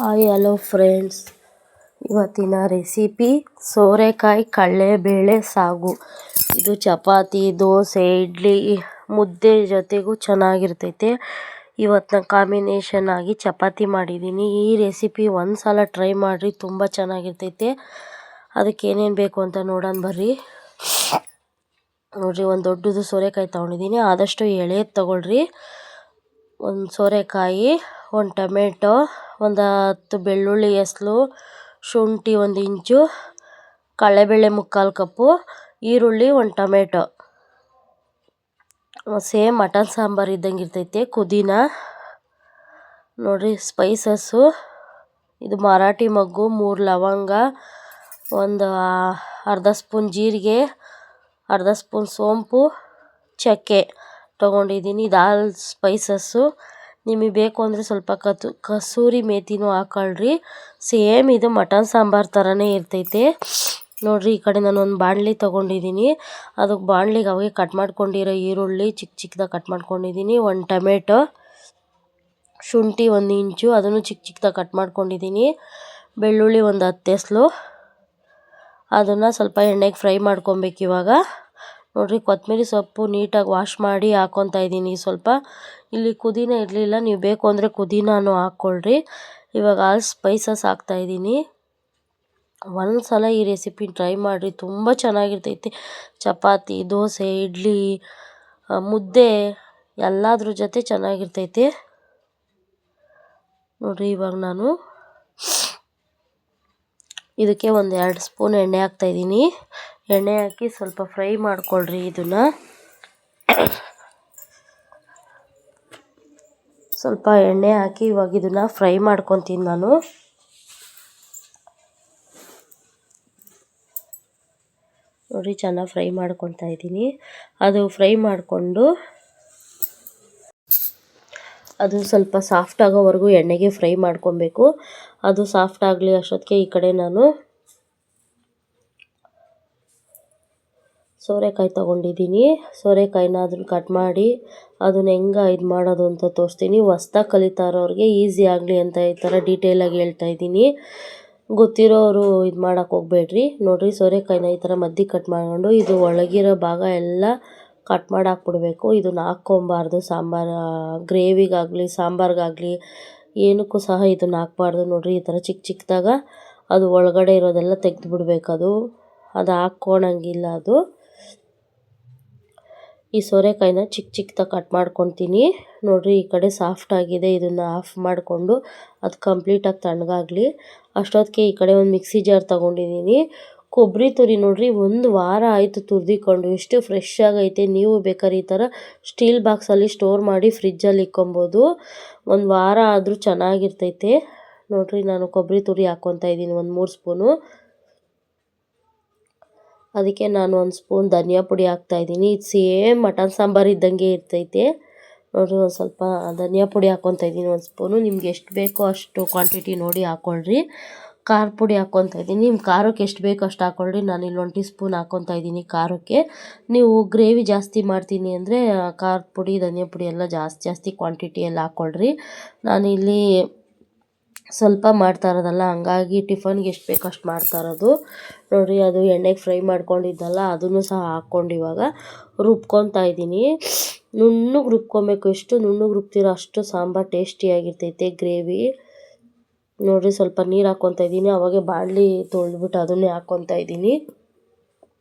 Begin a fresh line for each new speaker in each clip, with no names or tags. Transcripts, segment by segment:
Hi hello friends, ಇವತ್ತಿನ recipe ಸೋರೆಕಾಯಿ ಕಡಲೆಬೇಳೆ ಸಾಗು. ಇದು ಚಪಾತಿ, ದೋಸೆ, ಇಡ್ಲಿ, ಮುದ್ದೆ ಜೊತೆಗೂ ಚೆನ್ನಾಗಿರ್ತೈತೆ. ಇವತ್ತು ನಾನು ಕಾಂಬಿನೇಷನ್ ಆಗಿ ಚಪಾತಿ ಮಾಡಿದ್ದೀನಿ. ಈ ರೆಸಿಪಿ ಒಂದು ಸಲ ಟ್ರೈ ಮಾಡಿರಿ, ತುಂಬ ಚೆನ್ನಾಗಿರ್ತೈತೆ. ಅದಕ್ಕೆ ಏನೇನು ಬೇಕು ಅಂತ ನೋಡೋಣ ಬರ್ರಿ. ನೋಡಿರಿ, ಒಂದು ದೊಡ್ಡದು ಸೋರೆಕಾಯಿ ತೊಗೊಂಡಿದ್ದೀನಿ. ಆದಷ್ಟು ಎಳೆದು ತೊಗೊಳ್ರಿ. ಒಂದು ಸೋರೆಕಾಯಿ, ಒಂದು ಟೊಮೆಟೊ, ಒಂದು 10 ಬೆಳ್ಳುಳ್ಳಿ ಎಸಳು, ಶುಂಠಿ 1 ಇಂಚು, ಕಡಲೆಬೇಳೆ 3/4 ಕಪ್ಪು, ಈರುಳ್ಳಿ 1 ಟೊಮೆಟೊ. ಸೇಮ್ ಮಟನ್ ಸಾಂಬಾರು ಇದ್ದಂಗೆ ಇರ್ತೈತೆ. ಪುದೀನ ನೋಡಿರಿ, ಸ್ಪೈಸಸ್ಸು ಇದು ಮರಾಠಿ ಮೊಗ್ಗು, 3 ಲವಂಗ, ಒಂದು ಅರ್ಧ ಸ್ಪೂನ್ ಜೀರಿಗೆ, ಅರ್ಧ ಸ್ಪೂನ್ ಸೋಂಪು, ಚಕ್ಕೆ ತೊಗೊಂಡಿದ್ದೀನಿ. ದಾಲ್ ಸ್ಪೈಸಸ್ಸು ನಿಮಗೆ ಬೇಕು ಅಂದರೆ ಸ್ವಲ್ಪ ಕಸೂರಿ ಮೇಥಿನೂ ಹಾಕೊಳ್ರಿ. ಸೇಮ್ ಇದು ಮಟನ್ ಸಾಂಬಾರು ಥರನೇ ಇರ್ತೈತೆ. ನೋಡಿರಿ, ಈ ಕಡೆ ನಾನು ಒಂದು ಬಾಣಲಿ ತೊಗೊಂಡಿದ್ದೀನಿ. ಅದಕ್ಕೆ ಬಾಣಲಿಗೆ ಅವಾಗೆ ಕಟ್ ಮಾಡ್ಕೊಂಡಿರೋ ಈರುಳ್ಳಿ ಚಿಕ್ಕ ಚಿಕ್ಕದಾಗಿ ಕಟ್ ಮಾಡ್ಕೊಂಡಿದ್ದೀನಿ. 1 ಟೊಮೆಟೊ, ಶುಂಠಿ 1 ಇಂಚು, ಅದನ್ನು ಚಿಕ್ಕ ಚಿಕ್ಕದಾಗಿ ಕಟ್ ಮಾಡ್ಕೊಂಡಿದ್ದೀನಿ. ಬೆಳ್ಳುಳ್ಳಿ ಒಂದು 10 ಎಸಳು. ಅದನ್ನು ಸ್ವಲ್ಪ ಎಣ್ಣೆಗೆ ಫ್ರೈ ಮಾಡ್ಕೊಬೇಕು ಇವಾಗ. ನೋಡಿರಿ, ಕೊತ್ತಂಬರಿ ಸೊಪ್ಪು ನೀಟಾಗಿ ವಾಶ್ ಮಾಡಿ ಹಾಕ್ಕೊತಾ ಇದ್ದೀನಿ. ಸ್ವಲ್ಪ ಇಲ್ಲಿ ಪುದೀನ ಇರಲಿಲ್ಲ, ನೀವು ಬೇಕು ಅಂದರೆ ಪುದೀನೂ ಹಾಕ್ಕೊಳ್ರಿ. ಇವಾಗ ಆಲ್ ಸ್ಪೈಸಸ್ ಹಾಕ್ತಾಯಿದ್ದೀನಿ. ಒಂದು ಸಲ ಈ ರೆಸಿಪಿ ಟ್ರೈ ಮಾಡಿರಿ, ತುಂಬ ಚೆನ್ನಾಗಿರ್ತೈತಿ. ಚಪಾತಿ, ದೋಸೆ, ಇಡ್ಲಿ, ಮುದ್ದೆ ಎಲ್ಲದ್ರ ಜೊತೆ ಚೆನ್ನಾಗಿರ್ತೈತೆ. ನೋಡಿರಿ, ಇವಾಗ ನಾನು ಇದಕ್ಕೆ ಒಂದು 2 ಸ್ಪೂನ್ ಎಣ್ಣೆ ಹಾಕ್ತಾಯಿದ್ದೀನಿ. ಎಣ್ಣೆ ಹಾಕಿ ಸ್ವಲ್ಪ ಫ್ರೈ ಮಾಡ್ಕೊಳ್ರಿ. ಇದನ್ನು ಸ್ವಲ್ಪ ಎಣ್ಣೆ ಹಾಕಿ ಇವಾಗ ಇದನ್ನು ಫ್ರೈ ಮಾಡ್ಕೊತೀನಿ ನಾನು. ನೋಡಿ, ಚೆನ್ನಾಗಿ ಫ್ರೈ ಮಾಡ್ಕೊತಾ ಇದ್ದೀನಿ. ಅದು ಫ್ರೈ ಮಾಡಿಕೊಂಡು ಅದು ಸ್ವಲ್ಪ ಸಾಫ್ಟ್ ಆಗೋವರೆಗೂ ಎಣ್ಣೆಗೆ ಫ್ರೈ ಮಾಡ್ಕೊಬೇಕು. ಅದು ಸಾಫ್ಟ್ ಆಗಲಿ ಅಷ್ಟೊತ್ತಿಗೆ ಈ ಕಡೆ ನಾನು ಸೋರೆಕಾಯಿ ತೊಗೊಂಡಿದ್ದೀನಿ. ಸೋರೆಕಾಯಿನ ಅದನ್ನು ಕಟ್ ಮಾಡಿ ಅದನ್ನ ಹೆಂಗೆ ಇದು ಮಾಡೋದು ಅಂತ ತೋರಿಸ್ತೀನಿ. ಹೊಸ್ದಾಗಿ ಕಲಿತಾ ಇರೋರಿಗೆ ಈಸಿ ಆಗಲಿ ಅಂತ ಈ ಥರ ಡೀಟೇಲಾಗಿ ಹೇಳ್ತಾ ಇದ್ದೀನಿ. ಗೊತ್ತಿರೋರು ಇದು ಮಾಡೋಕ್ಕೆ ಹೋಗಬೇಡ್ರಿ. ನೋಡಿರಿ, ಸೋರೆಕಾಯಿನ ಈ ಥರ ಮಧ್ಯೆ ಕಟ್ ಮಾಡಿಕೊಂಡು ಇದು ಒಳಗಿರೋ ಭಾಗ ಎಲ್ಲ ಕಟ್ ಮಾಡಿ ಹಾಕ್ಬಿಡ್ಬೇಕು. ಇದನ್ನು ಹಾಕ್ಕೊಬಾರ್ದು. ಸಾಂಬಾರು ಗ್ರೇವಿಗಾಗಲಿ ಸಾಂಬಾರಿಗಾಗಲಿ ಏನಕ್ಕೂ ಸಹ ಇದನ್ನು ಹಾಕ್ಬಾರ್ದು. ನೋಡಿರಿ, ಈ ಥರ ಚಿಕ್ಕ ಚಿಕ್ಕದಾಗ ಅದು ಒಳಗಡೆ ಇರೋದೆಲ್ಲ ತೆಗೆದುಬಿಡ್ಬೇಕು. ಅದು ಹಾಕ್ಕೊಳಂಗಿಲ್ಲ. ಅದು ಈ ಸೋರೆಕಾಯಿನ ಚಿಕ್ಕ ಚಿಕ್ಕದಾಗಿ ಕಟ್ ಮಾಡ್ಕೊತೀನಿ. ನೋಡಿರಿ, ಈ ಕಡೆ ಸಾಫ್ಟ್ ಆಗಿದೆ. ಇದನ್ನು ಆಫ್ ಮಾಡಿಕೊಂಡು ಅದು ಕಂಪ್ಲೀಟಾಗಿ ತಣ್ಣಗಾಗಲಿ. ಅಷ್ಟೊತ್ತಿಗೆ ಈ ಕಡೆ ಒಂದು ಮಿಕ್ಸಿ ಜಾರ್ ತೊಗೊಂಡಿದ್ದೀನಿ. ಕೊಬ್ಬರಿ ತುರಿ ನೋಡಿರಿ, 1 ವಾರ ಆಯಿತು ತುರಿದಿಕೊಂಡು. ಎಷ್ಟು ಫ್ರೆಶ್ ಆಗೈತೆ. ನೀವು ಬೇಕಾದ್ರೆ ಈ ಥರ ಸ್ಟೀಲ್ ಬಾಕ್ಸಲ್ಲಿ ಸ್ಟೋರ್ ಮಾಡಿ ಫ್ರಿಜ್ಜಲ್ಲಿ ಇಕ್ಕೊಬೋದು. 1 ವಾರ ಆದರೂ ಚೆನ್ನಾಗಿರ್ತೈತೆ. ನೋಡಿರಿ, ನಾನು ಕೊಬ್ಬರಿ ತುರಿ ಹಾಕ್ಕೊತಾ ಇದ್ದೀನಿ 1 3 ಸ್ಪೂನು. ಅದಕ್ಕೆ ನಾನು 1 ಸ್ಪೂನ್ ಧನಿಯಾ ಪುಡಿ ಹಾಕ್ತಾಯಿದ್ದೀನಿ. ಇದು ಸೇಮ್ ಮಟನ್ ಸಾಂಬಾರು ಇದ್ದಂಗೆ ಇರ್ತೈತೆ. ನೋಡಿರಿ, ಒಂದು ಸ್ವಲ್ಪ ಧನಿಯಾ ಪುಡಿ ಹಾಕ್ಕೊತಾ ಇದ್ದೀನಿ 1 ಸ್ಪೂನು. ನಿಮ್ಗೆ ಎಷ್ಟು ಬೇಕೋ ಅಷ್ಟು ಕ್ವಾಂಟಿಟಿ ನೋಡಿ ಹಾಕ್ಕೊಳ್ರಿ. ಖಾರ ಪುಡಿ ಹಾಕ್ಕೊತಾ ಇದ್ದೀನಿ. ನಿಮ್ಮ ಖಾರಕ್ಕೆ ಎಷ್ಟು ಬೇಕೋ ಅಷ್ಟು ಹಾಕ್ಕೊಳ್ರಿ. ನಾನಿಲ್ಲಿ 1 ಟೀ ಸ್ಪೂನ್ ಹಾಕ್ಕೊತಾ ಇದ್ದೀನಿ ಖಾರಕ್ಕೆ. ನೀವು ಗ್ರೇವಿ ಜಾಸ್ತಿ ಮಾಡ್ತೀನಿ ಅಂದರೆ ಖಾರದ ಪುಡಿ ಧನಿಯಾ ಪುಡಿ ಎಲ್ಲ ಜಾಸ್ತಿ ಕ್ವಾಂಟಿಟಿಯಲ್ಲಿ ಹಾಕ್ಕೊಳ್ರಿ. ನಾನಿಲ್ಲಿ ಸ್ವಲ್ಪ ಮಾಡ್ತಾ ಇರೋದಲ್ಲ, ಹಂಗಾಗಿ ಟಿಫನ್ಗೆ ಎಷ್ಟು ಬೇಕೋ ಅಷ್ಟು ಮಾಡ್ತಾ ಇರೋದು. ನೋಡಿರಿ, ಅದು ಎಣ್ಣೆಗೆ ಫ್ರೈ ಮಾಡ್ಕೊಂಡಿದ್ದಲ್ಲ ಅದನ್ನು ಸಹ ಹಾಕ್ಕೊಂಡು ಇವಾಗ ರುಬ್ಕೊತಾ ಇದ್ದೀನಿ. ನುಣ್ಣಗೆ ರುಬ್ಕೊಬೇಕು. ಎಷ್ಟು ನುಣ್ಣಗೆ ರುಬ್ತೀರೋ ಅಷ್ಟು ಸಾಂಬಾರು ಟೇಸ್ಟಿಯಾಗಿರ್ತೈತೆ ಗ್ರೇವಿ. ನೋಡಿರಿ, ಸ್ವಲ್ಪ ನೀರು ಹಾಕ್ಕೊತಾ ಇದ್ದೀನಿ. ಅವಾಗೆ ಬಾಣಲಿ ತೊಳೆದ್ಬಿಟ್ಟು ಅದನ್ನೇ ಹಾಕ್ಕೊತಾ ಇದ್ದೀನಿ.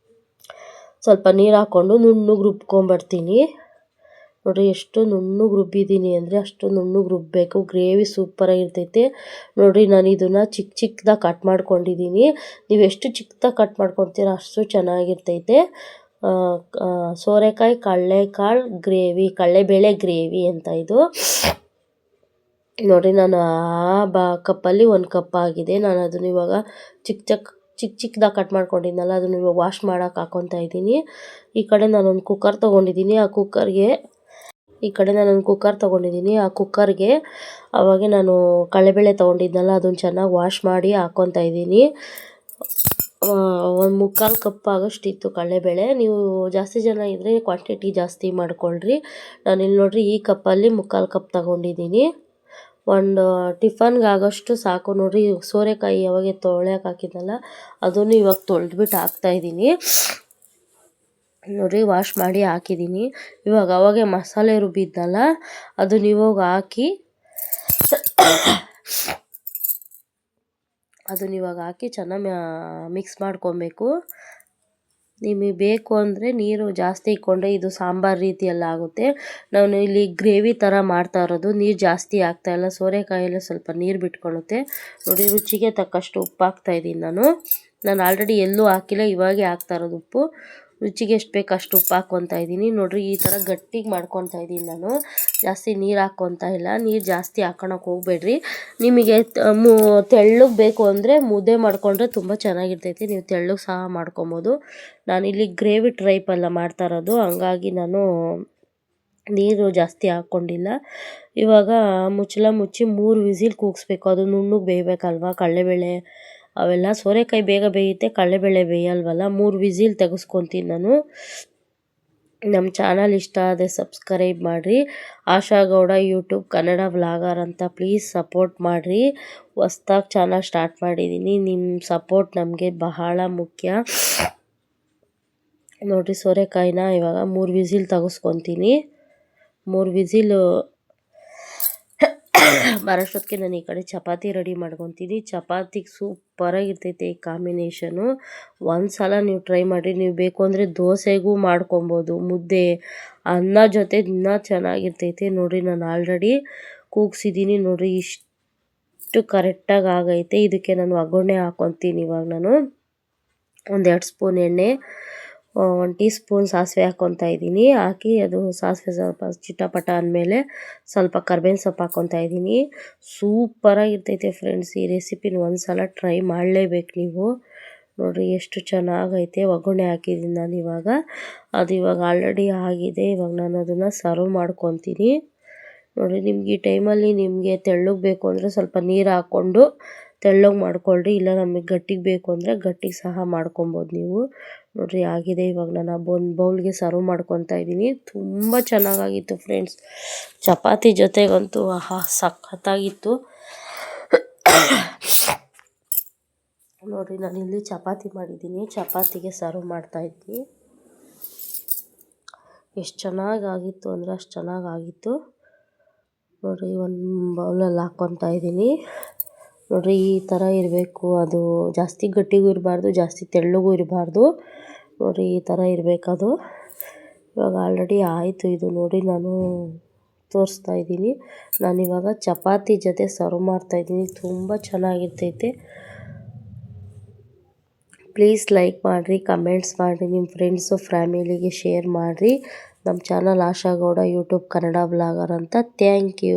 ಸ್ವಲ್ಪ ನೀರು ಹಾಕ್ಕೊಂಡು ನುಣ್ಣಗೆ ರುಬ್ಕೊಂಬರ್ತೀನಿ. ನೋಡಿರಿ, ಎಷ್ಟು ನುಣ್ಣಗೆ ರುಬ್ಬಿದ್ದೀನಿ ಅಂದರೆ ಅಷ್ಟು ನುಣ್ಣಗೆ ರುಬ್ಬಬೇಕು. ಗ್ರೇವಿ ಸೂಪರಾಗಿರ್ತೈತೆ. ನೋಡಿರಿ, ನಾನು ಇದನ್ನು ಚಿಕ್ಕ ಚಿಕ್ಕದಾಗಿ ಕಟ್ ಮಾಡ್ಕೊಂಡಿದ್ದೀನಿ. ನೀವು ಎಷ್ಟು ಚಿಕ್ಕದಾಗಿ ಕಟ್ ಮಾಡ್ಕೊತೀರೋ ಅಷ್ಟು ಚೆನ್ನಾಗಿರ್ತೈತೆ. ಸೋರೆಕಾಯಿ ಕಡಲೆಕಾಳು ಗ್ರೇವಿ, ಕಡಲೆಬೇಳೆ ಗ್ರೇವಿ ಅಂತ ಇದು. ನೋಡಿರಿ, ನಾನು ಕಪ್ಪಲ್ಲಿ 1 ಕಪ್ ಆಗಿದೆ. ನಾನು ಅದನ್ನು ಇವಾಗ ಚಿಕ್ಕದಾಗಿ ಕಟ್ ಮಾಡ್ಕೊಂಡಿದ್ನಲ್ಲ ಅದನ್ನು ಇವಾಗ ವಾಶ್ ಮಾಡೋಕೆ ಹಾಕ್ಕೊತಾ ಇದ್ದೀನಿ. ಈ ಕಡೆ ನಾನೊಂದು ಕುಕ್ಕರ್ ತೊಗೊಂಡಿದ್ದೀನಿ. ಆ ಕುಕ್ಕರ್ಗೆ ಅವಾಗೆ ನಾನು ಕಡಲೆಬೇಳೆ ತೊಗೊಂಡಿದ್ನಲ್ಲ ಅದನ್ನು ಚೆನ್ನಾಗಿ ವಾಶ್ ಮಾಡಿ ಹಾಕ್ಕೊತಾ ಇದ್ದೀನಿ. 1 3/4 ಕಪ್ ಆಗೋಷ್ಟಿತ್ತು ಕಡಲೆಬೇಳೆ. ನೀವು ಜಾಸ್ತಿ ಜನ ಇದ್ದರೆ ಕ್ವಾಂಟಿಟಿ ಜಾಸ್ತಿ ಮಾಡ್ಕೊಳ್ರಿ. ನಾನಿಲ್ಲಿ ನೋಡಿರಿ, ಈ ಕಪ್ಪಲ್ಲಿ 3/4 ಕಪ್ ತೊಗೊಂಡಿದ್ದೀನಿ. ಒಂದು ಟಿಫನ್ಗೆ ಆಗೋಷ್ಟು ಸಾಕು ನೋಡಿರಿ. ಸೋರೆಕಾಯಿ ಯಾವಾಗ ತೊಳ್ಯಕ್ಕೆ ಹಾಕಿದ್ನಲ್ಲ ಅದನ್ನು ಇವಾಗ ತೊಳೆದ್ಬಿಟ್ಟು ಹಾಕ್ತಾಯಿದ್ದೀನಿ ನೋಡಿರಿ. ವಾಶ್ ಮಾಡಿ ಹಾಕಿದ್ದೀನಿ. ಇವಾಗ ಅವಾಗೆ ಮಸಾಲೆ ರುಬ್ಬಿದ್ನಲ್ಲ ಅದನ್ನ ಇವಾಗ ಹಾಕಿ ಚೆನ್ನಾಗಿ ಮಿಕ್ಸ್ ಮಾಡ್ಕೊಬೇಕು. ನಿಮಗೆ ಬೇಕು ಅಂದರೆ ನೀರು ಜಾಸ್ತಿ ಇಕ್ಕೊಂಡ್ರೆ ಇದು ಸಾಂಬಾರು ರೀತಿಯೆಲ್ಲ ಆಗುತ್ತೆ. ನಾನು ಇಲ್ಲಿ ಗ್ರೇವಿ ಥರ ಮಾಡ್ತಾ ಇರೋದು, ನೀರು ಜಾಸ್ತಿ ಆಗ್ತಾಯಿಲ್ಲ. ಸೋರೆಕಾಯೆಲ್ಲ ಸ್ವಲ್ಪ ನೀರು ಬಿಟ್ಕೊಳ್ಳುತ್ತೆ ನೋಡಿ. ರುಚಿಗೆ ತಕ್ಕಷ್ಟು ಉಪ್ಪು ಹಾಕ್ತಾಯಿದ್ದೀನಿ ನಾನು ಆಲ್ರೆಡಿ ಎಲ್ಲೂ ಹಾಕಿಲ್ಲ, ಇವಾಗೆ ಹಾಕ್ತಾ ಇರೋದು ಉಪ್ಪು. ರುಚಿಗೆ ಎಷ್ಟು ಬೇಕು ಅಷ್ಟು ಉಪ್ಪು ಹಾಕ್ಕೊತಾ ಇದ್ದೀನಿ ನೋಡಿರಿ. ಈ ಥರ ಗಟ್ಟಿಗೆ ಮಾಡ್ಕೊತಾ ಇದ್ದೀನಿ ನಾನು, ಜಾಸ್ತಿ ನೀರು ಹಾಕ್ಕೊತಾ ಇಲ್ಲ. ನೀರು ಜಾಸ್ತಿ ಹಾಕೋಣಕ್ಕೆ ಹೋಗಬೇಡ್ರಿ. ನಿಮಗೆ ತೆಳ್ಳಗೆ ಬೇಕು ಅಂದರೆ ಮುದ್ದೆ ಮಾಡಿಕೊಂಡ್ರೆ ತುಂಬ ಚೆನ್ನಾಗಿರ್ತೈತಿ. ನೀವು ತೆಳ್ಳಗೆ ಸಹ ಮಾಡ್ಕೊಬೋದು. ನಾನಿಲ್ಲಿ ಗ್ರೇವಿ ಟೈಪೆಲ್ಲ ಮಾಡ್ತಾ ಇರೋದು, ಹಂಗಾಗಿ ನಾನು ನೀರು ಜಾಸ್ತಿ ಹಾಕ್ಕೊಂಡಿಲ್ಲ. ಇವಾಗ ಮುಚ್ಚಳ ಮುಚ್ಚಿ 3 ವಿಸಿಲ್ ಕೂಗಿಸ್ಬೇಕು. ಅದು ನುಣ್ಣಗೆ ಬೇಯಬೇಕಲ್ವ, ಕಡಲೆಬೇಳೆ ಅವೆಲ್ಲ. ಸೋರೆಕಾಯಿ ಬೇಗ ಬೇಯುತ್ತೆ, ಕಡಲೆಬೇಳೆ ಬೇಯಲ್ವಲ್ಲ. 3 ವಿಸಿಲ್ ತೆಗೆಸ್ಕೊತೀನಿ ನಾನು. ನಮ್ಮ ಚಾನಲ್ ಇಷ್ಟ ಆದರೆ ಸಬ್ಸ್ಕ್ರೈಬ್ ಮಾಡಿರಿ. ಆಶಾ ಗೌಡ ಯೂಟ್ಯೂಬ್ ಕನ್ನಡ ವ್ಲಾಗರ್ ಅಂತ ಪ್ಲೀಸ್ ಸಪೋರ್ಟ್ ಮಾಡಿರಿ. ಹೊಸ್ದಾಗಿ ಚಾನಲ್ ಸ್ಟಾರ್ಟ್ ಮಾಡಿದ್ದೀನಿ, ನಿಮ್ಮ ಸಪೋರ್ಟ್ ನಮಗೆ ಬಹಳ ಮುಖ್ಯ ನೋಡಿರಿ. ಸೋರೆಕಾಯಿನ ಇವಾಗ 3 ವಿಸಿಲ್ ತೆಗೆಸ್ಕೊತೀನಿ. 3 ವಿಸಿಲು ಬರೋಷ್ಟೊತ್ತಿಗೆ ನಾನು ಈ ಕಡೆ ಚಪಾತಿ ರೆಡಿ ಮಾಡ್ಕೊತೀನಿ. ಚಪಾತಿಗೆ ಸೂಪರಾಗಿರ್ತೈತೆ ಈ ಕಾಂಬಿನೇಷನು. ಒಂದು ಸಲ ನೀವು ಟ್ರೈ ಮಾಡಿರಿ. ನೀವು ಬೇಕು ಅಂದರೆ ದೋಸೆಗೂ ಮಾಡ್ಕೊಬೋದು, ಮುದ್ದೆ ಅನ್ನ ಜೊತೆ ಇನ್ನೂ ಚೆನ್ನಾಗಿರ್ತೈತೆ ನೋಡಿರಿ. ನಾನು ಆಲ್ರೆಡಿ ಕೂಗಿಸಿದ್ದೀನಿ ನೋಡಿರಿ, ಇಷ್ಟು ಕರೆಕ್ಟಾಗಿ ಆಗೈತೆ. ಇದಕ್ಕೆ ನಾನು ಒಗ್ಗರಣೆ ಹಾಕ್ಕೊತೀನಿ. ಇವಾಗ ನಾನು 1-2 ಸ್ಪೂನ್ ಎಣ್ಣೆ, 1 ಟೀ ಸ್ಪೂನ್ ಸಾಸಿವೆ ಹಾಕ್ಕೊತಾ ಇದ್ದೀನಿ. ಹಾಕಿ ಅದು ಸಾಸಿವೆ ಸ್ವಲ್ಪ ಚಿಟಪಟ ಅಂದಮೇಲೆ ಸ್ವಲ್ಪ ಕರ್ಬೇವಿನ ಸೊಪ್ಪು ಹಾಕ್ಕೊತಾ ಇದ್ದೀನಿ. ಸೂಪರಾಗಿರ್ತೈತೆ ಫ್ರೆಂಡ್ಸ್. ಈ ರೆಸಿಪಿನ ಒಂದು ಸಲ ಟ್ರೈ ಮಾಡಲೇಬೇಕು ನೀವು ನೋಡಿರಿ. ಎಷ್ಟು ಚೆನ್ನಾಗೈತೆ. ಒಗ್ಗರಣೆ ಹಾಕಿದ್ದೀನಿ ನಾನು ಇವಾಗ. ಅದು ಇವಾಗ ಆಲ್ರೆಡಿ ಆಗಿದೆ. ಇವಾಗ ನಾನು ಅದನ್ನು ಸರ್ವ್ ಮಾಡ್ಕೊತೀನಿ ನೋಡಿ. ನಿಮ್ಗೆ ಈ ಟೈಮಲ್ಲಿ ನಿಮಗೆ ತೆಳ್ಳಗೆ ಬೇಕು ಅಂದರೆ ಸ್ವಲ್ಪ ನೀರು ಹಾಕ್ಕೊಂಡು ತೆಳ್ಳಗೆ ಮಾಡ್ಕೊಳ್ರಿ. ಇಲ್ಲ ನಮಗೆ ಗಟ್ಟಿಗೆ ಬೇಕು ಅಂದರೆ ಗಟ್ಟಿಗೆ ಸಹ ಮಾಡ್ಕೊಬೋದು ನೀವು ನೋಡಿರಿ. ಆಗಿದೆ. ಇವಾಗ ನಾನು ಒಂದು ಬೌಲ್ಗೆ ಸರ್ವ್ ಮಾಡ್ಕೊತಾ ಇದ್ದೀನಿ. ತುಂಬ ಚೆನ್ನಾಗಾಗಿತ್ತು ಫ್ರೆಂಡ್ಸ್. ಚಪಾತಿ ಜೊತೆಗಂತೂ ಆಹಾ ಸಖತ್ತಾಗಿತ್ತು ನೋಡಿರಿ. ನಾನಿಲ್ಲಿ ಚಪಾತಿ ಮಾಡಿದ್ದೀನಿ, ಚಪಾತಿಗೆ ಸರ್ವ್ ಮಾಡ್ತಾಯಿದ್ದೀನಿ. ಎಷ್ಟು ಚೆನ್ನಾಗಾಗಿತ್ತು ಅಂದರೆ ಅಷ್ಟು ಚೆನ್ನಾಗಾಗಿತ್ತು ನೋಡಿರಿ. ಒಂದು ಬೌಲಲ್ಲಿ ಹಾಕ್ಕೊತಾ ಇದ್ದೀನಿ ನೋಡಿರಿ. ಈ ಥರ ಇರಬೇಕು. ಅದು ಜಾಸ್ತಿ ಗಟ್ಟಿಗೂ ಇರಬಾರ್ದು, ಜಾಸ್ತಿ ತೆಳ್ಳಗೂ ಇರಬಾರ್ದು ನೋಡಿರಿ. ಈ ಥರ ಇರಬೇಕದು. ಇವಾಗ ಆಲ್ರೆಡಿ ಆಯಿತು ಇದು ನೋಡಿ. ನಾನು ತೋರಿಸ್ತಾ ಇದ್ದೀನಿ. ನಾನಿವಾಗ ಚಪಾತಿ ಜೊತೆ ಸರ್ವ್ ಮಾಡ್ತಾಯಿದ್ದೀನಿ. ತುಂಬ ಚೆನ್ನಾಗಿರ್ತೈತೆ. ಪ್ಲೀಸ್ ಲೈಕ್ ಮಾಡಿರಿ, ಕಮೆಂಟ್ಸ್ ಮಾಡಿರಿ, ನಿಮ್ಮ ಫ್ರೆಂಡ್ಸು ಫ್ಯಾಮಿಲಿಗೆ ಶೇರ್ ಮಾಡಿರಿ. ನಮ್ಮ channel Asha Gowda YouTube Kannada vlogger ಅಂತ. Thank you.